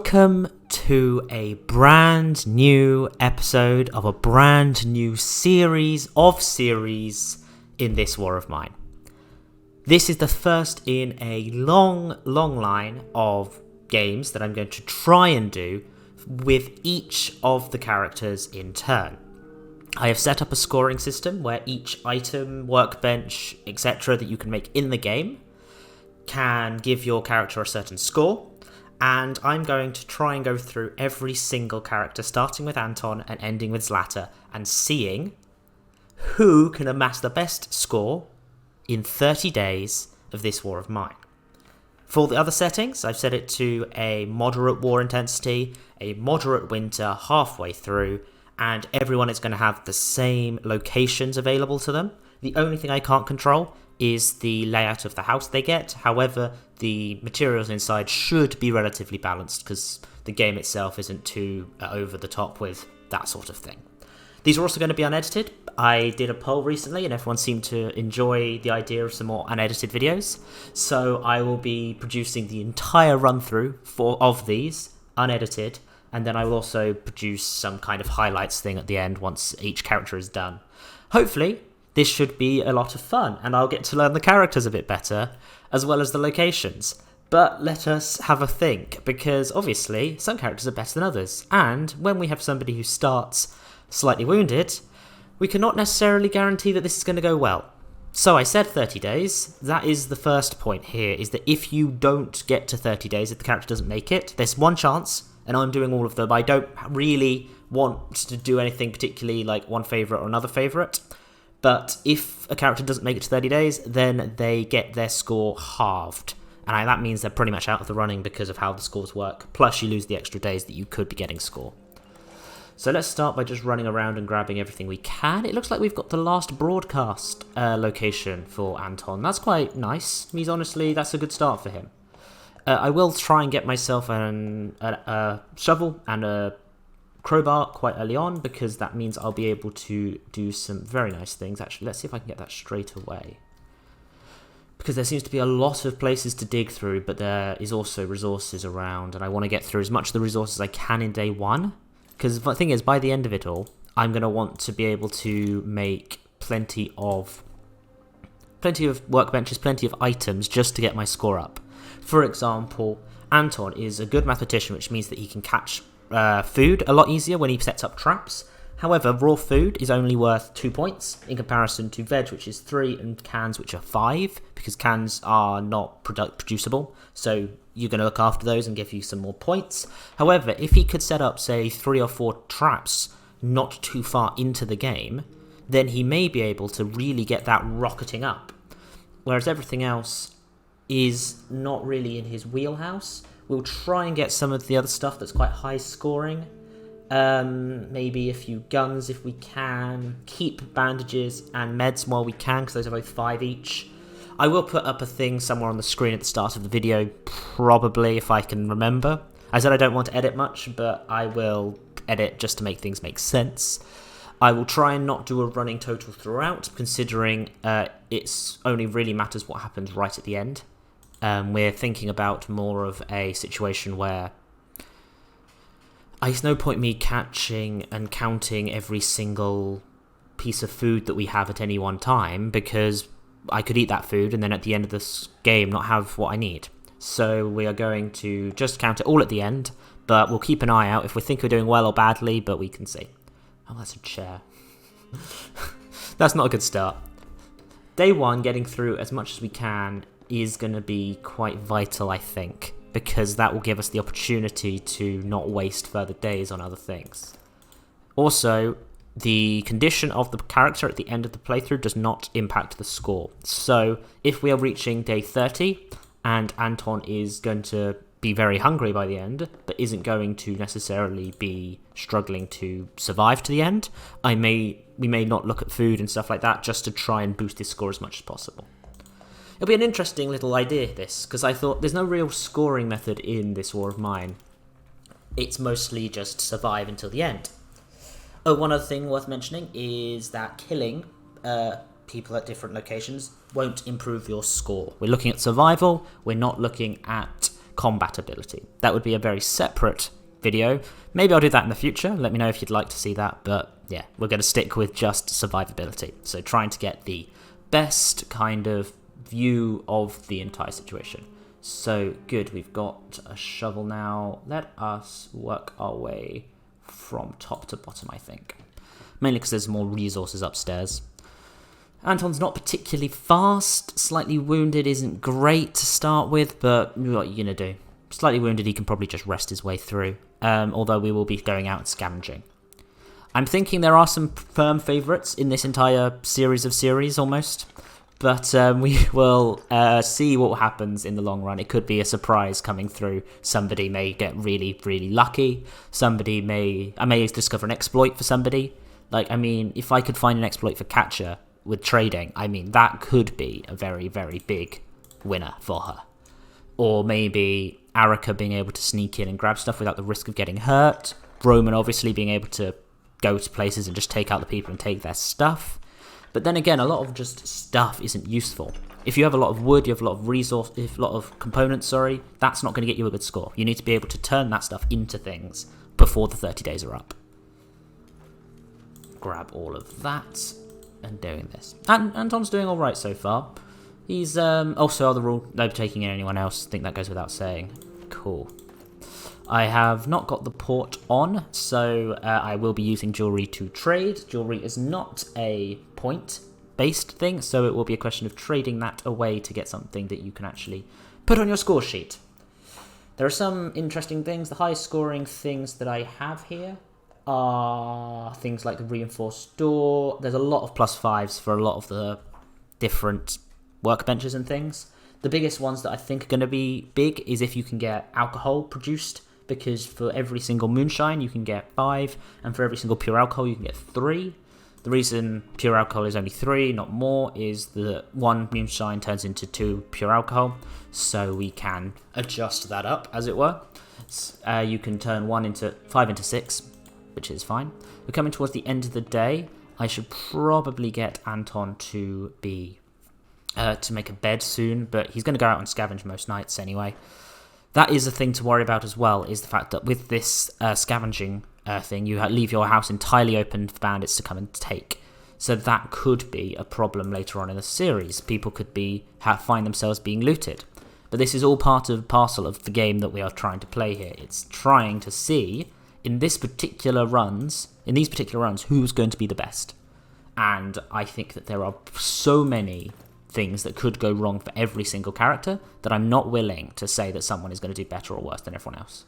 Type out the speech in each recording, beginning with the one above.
Welcome to a brand new episode of a brand new series in this war of mine. This is the first in a long line of games that I'm going to try and do with each of the characters in turn. I have set up a scoring system where each item, workbench, etc. that you can make in the game can give your character a certain score. And I'm going to try and go through every single character, starting with Anton and ending with Zlata, and seeing who can amass the best score in 30 days of this war of mine. For the other settings, I've set it to a moderate war intensity, a moderate winter halfway through, and everyone is going to have the same locations available to them. The only thing I can't control is the layout of the house they get. However, the materials inside should be relatively balanced because the game itself isn't too over the top with that sort of thing. These are also going to be unedited. I did a poll recently and everyone seemed to enjoy the idea of some more unedited videos. So I will be producing the entire run through of these unedited, and then I will also produce some kind of highlights thing at the end once each character is done. Hopefully, this should be a lot of fun, and I'll get to learn the characters a bit better, as well as the locations. But let us have a think, because obviously some characters are better than others, and when we have somebody who starts slightly wounded, we cannot necessarily guarantee that this is going to go well. So I said 30 days. That is the first point here, is that if you don't get to 30 days, if the character doesn't make it, there's one chance, and I'm doing all of them. I don't really want to do anything particularly like one favourite or another favourite. But if a character doesn't make it to 30 days, then they get their score halved. And that means they're pretty much out of the running because of how the scores work. Plus, you lose the extra days that you could be getting score. So let's start by just running around and grabbing everything we can. It looks like we've got the last broadcast location for Anton. That's quite nice. Honestly, that's a good start for him. I will try and get myself a shovel and a crowbar quite early on, because that means I'll be able to do some very nice things. Actually, let's see if I can get that straight away, because there seems to be a lot of places to dig through, but there is also resources around, and I want to get through as much of the resources as I can in day one, because the thing is, by the end of it all, I'm going to want to be able to make plenty of workbenches, plenty of items, just to get my score up. For example, Anton is a good mathematician, which means that he can catch food a lot easier when he sets up traps. However, raw food is only worth 2 points in comparison to veg, which is 3, and cans, which are 5, because cans are not producible, so you're going to look after those and give you some more points. However, if he could set up, say, 3 or 4 traps not too far into the game, then he may be able to really get that rocketing up, whereas everything else is not really in his wheelhouse. We'll try and get some of the other stuff that's quite high scoring. Maybe a few guns if we can. Keep bandages and meds while we can, because those are both 5 each. I will put up a thing somewhere on the screen at the start of the video, probably, if I can remember. I said I don't want to edit much, but I will edit just to make things make sense. I will try and not do a running total throughout, considering it's only really matters what happens right at the end. We're thinking about more of a situation where it's no point me catching and counting every single piece of food that we have at any one time, because I could eat that food and then at the end of this game not have what I need. So we are going to just count it all at the end, but we'll keep an eye out if we think we're doing well or badly, but we can see. Oh, that's a chair. That's not a good start. Day 1, getting through as much as we can is going to be quite vital, I think, because that will give us the opportunity to not waste further days on other things. Also, the condition of the character at the end of the playthrough does not impact the score. So if we are reaching day 30 and Anton is going to be very hungry by the end, but isn't going to necessarily be struggling to survive to the end, we may not look at food and stuff like that, just to try and boost his score as much as possible. It'll be an interesting little idea, this, because I thought there's no real scoring method in this war of mine. It's mostly just survive until the end. Oh, one other thing worth mentioning is that killing people at different locations won't improve your score. We're looking at survival, we're not looking at combat ability. That would be a very separate video. Maybe I'll do that in the future. Let me know if you'd like to see that. But yeah, we're going to stick with just survivability. So trying to get the best kind of view of the entire situation. So good, we've got a shovel now. Let us work our way from top to bottom, I think. Mainly because there's more resources upstairs. Anton's not particularly fast. Slightly wounded isn't great to start with, but what are you going to do? Slightly wounded, he can probably just rest his way through. Although we will be going out and scavenging. I'm thinking there are some firm favourites in this entire series almost. But we will see what happens in the long run. It could be a surprise coming through. Somebody may get really, really lucky. I may discover an exploit for somebody. Like, I mean, if I could find an exploit for Catcher with trading, I mean, that could be a very, very big winner for her. Or maybe Arika being able to sneak in and grab stuff without the risk of getting hurt. Roman obviously being able to go to places and just take out the people and take their stuff. But then again, a lot of just stuff isn't useful. If you have a lot of wood, you have a lot of a lot of components, that's not going to get you a good score. You need to be able to turn that stuff into things before the 30 days are up. Grab all of that and doing this. And Anton's doing all right so far. He's also other rule, no taking in anyone else. I think that goes without saying. Cool. I have not got the port on, so I will be using jewelry to trade. Jewelry is not a point-based thing, so it will be a question of trading that away to get something that you can actually put on your score sheet. There are some interesting things. The highest scoring things that I have here are things like the reinforced door. There's a lot of +5s for a lot of the different workbenches and things. The biggest ones that I think are going to be big is if you can get alcohol produced, because for every single moonshine you can get 5, and for every single pure alcohol you can get 3. The reason pure alcohol is only 3, not more, is that 1 moonshine turns into 2 pure alcohol, so we can adjust that up, as it were. You can turn 5 into 6, which is fine. We're coming towards the end of the day. I should probably get Anton to make a bed soon, but he's going to go out and scavenge most nights anyway. That is a thing to worry about as well, is the fact that with this scavenging thing, you leave your house entirely open for bandits to come and take. So that could be a problem later on in the series. People could find themselves being looted. But this is all part and parcel of the game that we are trying to play here. It's trying to see, in these particular runs, who's going to be the best. And I think that there are so many things that could go wrong for every single character that I'm not willing to say that someone is going to do better or worse than everyone else.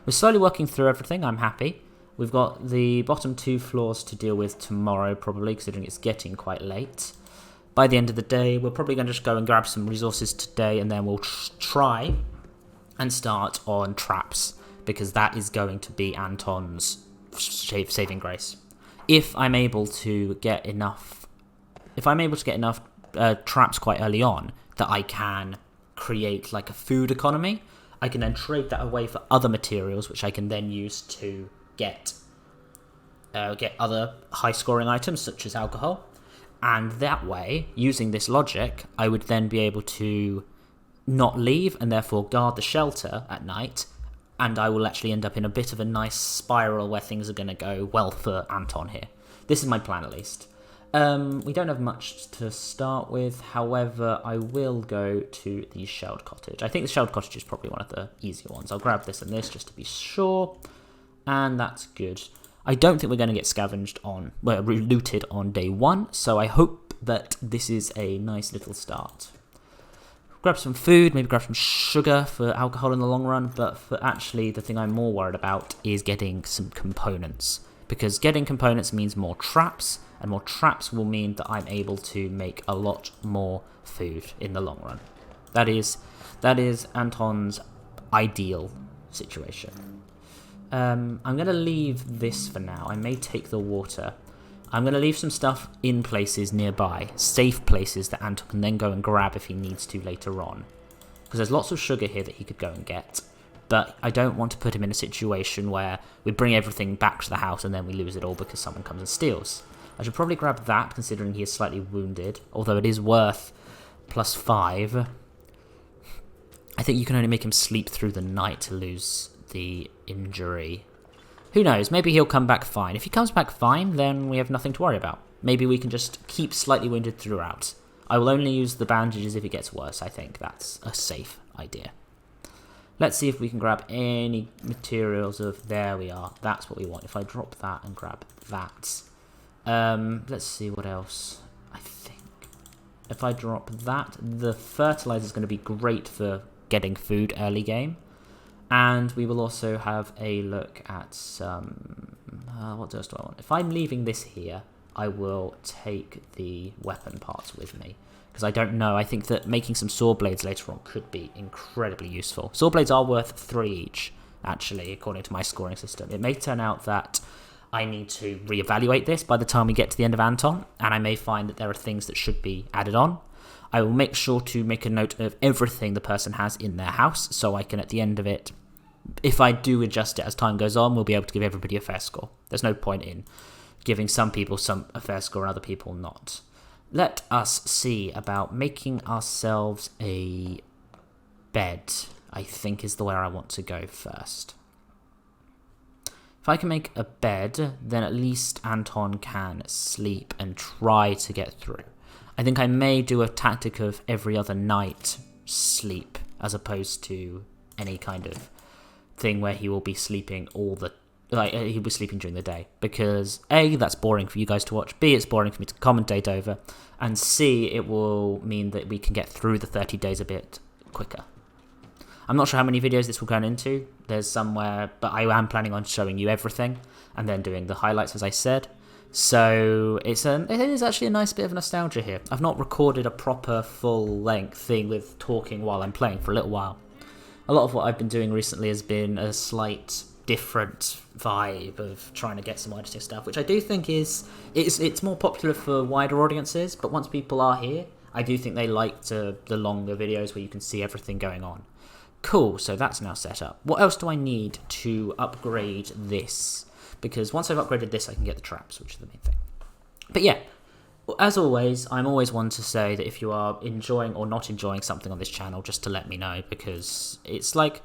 We're slowly working through everything. I'm happy. We've got the bottom 2 floors to deal with tomorrow, probably, considering it's getting quite late. By the end of the day, we're probably going to just go and grab some resources today, and then we'll try and start on traps, because that is going to be Anton's saving grace. If I'm able to get enough traps quite early on that I can create like a food economy, I can then trade that away for other materials, which I can then use to get other high scoring items such as alcohol. And that way, using this logic, I would then be able to not leave and therefore guard the shelter at night, and I will actually end up in a bit of a nice spiral where things are going to go well for Anton here. This is my plan, at least. We don't have much to start with, however, I will go to the shelled cottage. I think the shelled cottage is probably one of the easier ones. I'll grab this and this just to be sure, and that's good. I don't think we're going to get looted on day 1, so I hope that this is a nice little start. Grab some food, maybe grab some sugar for alcohol in the long run, but for actually the thing I'm more worried about is getting some components, because getting components means more traps, and more traps will mean that I'm able to make a lot more food in the long run. That is Anton's ideal situation. I'm going to leave this for now. I may take the water. I'm going to leave some stuff in places nearby, safe places that Anton can then go and grab if he needs to later on. Because there's lots of sugar here that he could go and get, but I don't want to put him in a situation where we bring everything back to the house and then we lose it all because someone comes and steals. I should probably grab that, considering he is slightly wounded, although it is worth +5. I think you can only make him sleep through the night to lose the injury. Who knows? Maybe he'll come back fine. If he comes back fine, then we have nothing to worry about. Maybe we can just keep slightly wounded throughout. I will only use the bandages if it gets worse. I think that's a safe idea. Let's see if we can grab any materials of... There we are. That's what we want. If I drop that and grab that. Let's see what else. I think if I drop that, the fertilizer is going to be great for getting food early game. And we will also have a look at some... what else do I want? If I'm leaving this here, I will take the weapon parts with me. Because I don't know, I think that making some saw blades later on could be incredibly useful. Saw blades are worth 3 each, actually, according to my scoring system. It may turn out that I need to reevaluate this by the time we get to the end of Anton, and I may find that there are things that should be added on. I will make sure to make a note of everything the person has in their house, so I can, at the end of it, if I do adjust it as time goes on, we'll be able to give everybody a fair score. There's no point in giving some people a fair score and other people not. Let us see about making ourselves a bed, I think is the way I want to go first. If I can make a bed, then at least Anton can sleep and try to get through. I think I may do a tactic of every other night sleep, as opposed to any kind of thing where he will be sleeping he'll be sleeping during the day, because A, that's boring for you guys to watch, B, it's boring for me to commentate over, and C, it will mean that we can get through the 30 days a bit quicker. I'm not sure how many videos this will go into, there's somewhere, but I am planning on showing you everything, and then doing the highlights as I said, so it is actually a nice bit of nostalgia here. I've not recorded a proper full-length thing with talking while I'm playing for a little while. A lot of what I've been doing recently has been a slight different vibe of trying to get some interesting stuff, which I do think it's more popular for wider audiences, but once people are here, I do think they like the longer videos where you can see everything going on. Cool, so that's now set up. What else do I need to upgrade this? Because once I've upgraded this, I can get the traps, which is the main thing. But yeah, as always, I'm always one to say that if you are enjoying or not enjoying something on this channel, just to let me know, because it's like,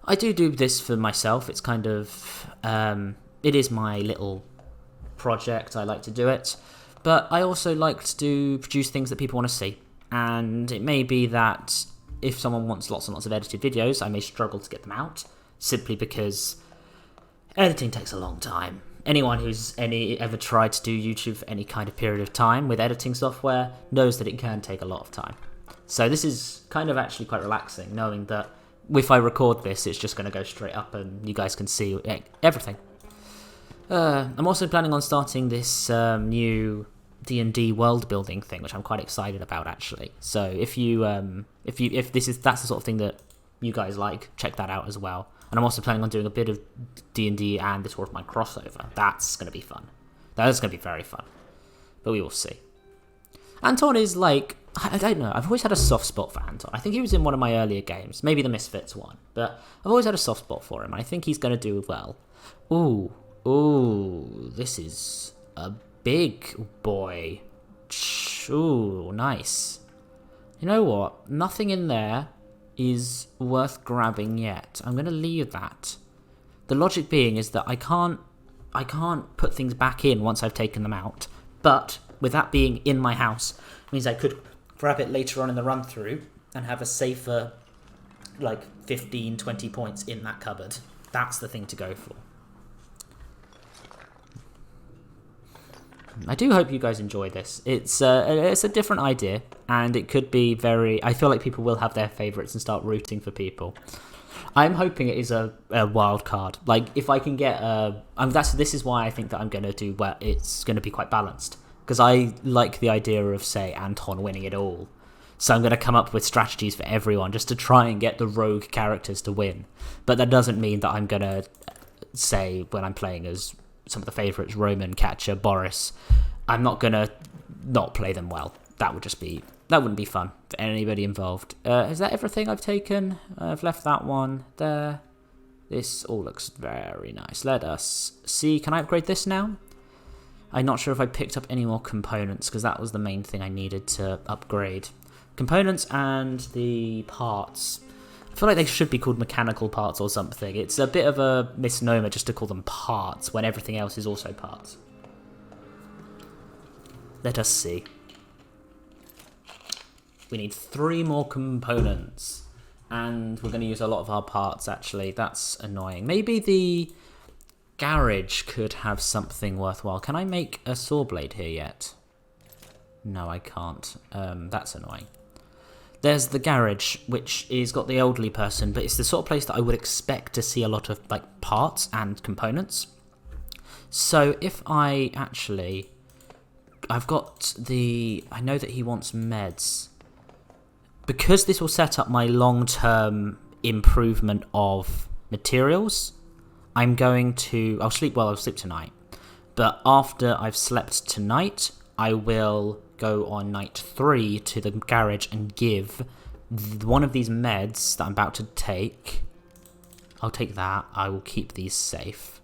I do this for myself. It's kind of, it is my little project. I like to do it, but I also like to produce things that people want to see. And it may be that if someone wants lots and lots of edited videos, I may struggle to get them out, simply because editing takes a long time. Anyone who's ever tried to do YouTube for any kind of period of time with editing software knows that it can take a lot of time. So this is kind of actually quite relaxing, knowing that if I record this, it's just going to go straight up and you guys can see everything. I'm also planning on starting this new D&D world building thing, which I'm quite excited about actually. So if that's the sort of thing that you guys like, check that out as well. And I'm also planning on doing a bit of D&D and this War of Mine crossover. That's going to be fun. That is going to be very fun. But we will see. Anton is like, I don't know, I've always had a soft spot for Anton. I think he was in one of my earlier games, maybe the Misfits one. But I've always had a soft spot for him, and I think he's going to do well. Ooh, this is a big boy. Ooh, nice. You know what? Nothing in there is worth grabbing yet. I'm going to leave that. The logic being is that I can't put things back in once I've taken them out, but with that being in my house, it means I could grab it later on in the run through and have a safer like 15-20 points in that cupboard. That's the thing to go for. I do hope you guys enjoy this. It's a different idea, and it could be very... I feel like people will have their favourites and start rooting for people. I'm hoping it is a wild card. Like, if I can get this is why I think that I'm going to do well. It's going to be quite balanced, because I like the idea of, say, Anton winning it all. So I'm going to come up with strategies for everyone just to try and get the rogue characters to win. But that doesn't mean that I'm going to say, when I'm playing as some of the favourites, Roman, Catcher, Boris, I'm not going to not play them well. That wouldn't be fun for anybody involved. Is that everything I've taken? I've left that one there. This all looks very nice. Let us see. Can I upgrade this now? I'm not sure if I picked up any more components, because that was the main thing I needed to upgrade. Components and the parts. feel like they should be called mechanical parts or something. It's a bit of a misnomer just to call them parts when everything else is also parts. Let us see. We need 3 more components. And we're going to use a lot of our parts, actually. That's annoying. Maybe the garage could have something worthwhile. Can I make a saw blade here yet? No, I can't. That's annoying. There's the garage, which is got the elderly person, but it's the sort of place that I would expect to see a lot of like parts and components. So if I actually... I've got the... I know that he wants meds. Because this will set up my long-term improvement of materials, I'm going to... I'll sleep tonight. But after I've slept tonight, I will go on night 3 to the garage and give one of these meds that I'm about to take. I'll take that. I will keep these safe.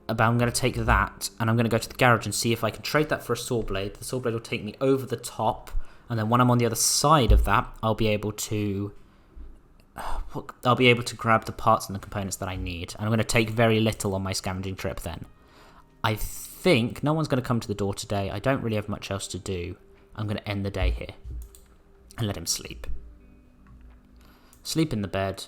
But I'm going to take that, and I'm going to go to the garage and see if I can trade that for a saw blade. The saw blade will take me over the top, and then when I'm on the other side of that, I'll be able to grab the parts and the components that I need. And I'm going to take very little on my scavenging trip then. I think no one's going to come to the door today. I don't really have much else to do. I'm going to end the day here and let him sleep. Sleep in the bed.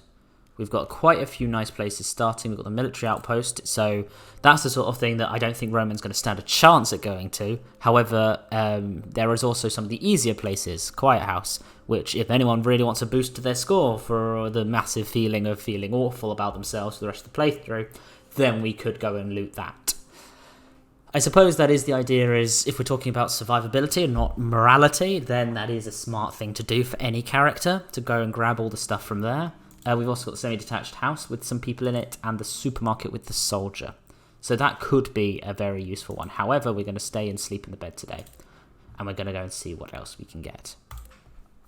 We've got quite a few nice places starting. We've got the military outpost, so that's the sort of thing that I don't think Roman's going to stand a chance at going to. However, there is also some of the easier places, Quiet House, which if anyone really wants a boost to their score for the massive feeling of feeling awful about themselves for the rest of the playthrough, then we could go and loot that. I suppose that is the idea, is if we're talking about survivability and not morality, then that is a smart thing to do for any character, to go and grab all the stuff from there. We've also got the semi-detached house with some people in it and the supermarket with the soldier. So that could be a very useful one. However, we're going to stay and sleep in the bed today. And we're going to go and see what else we can get.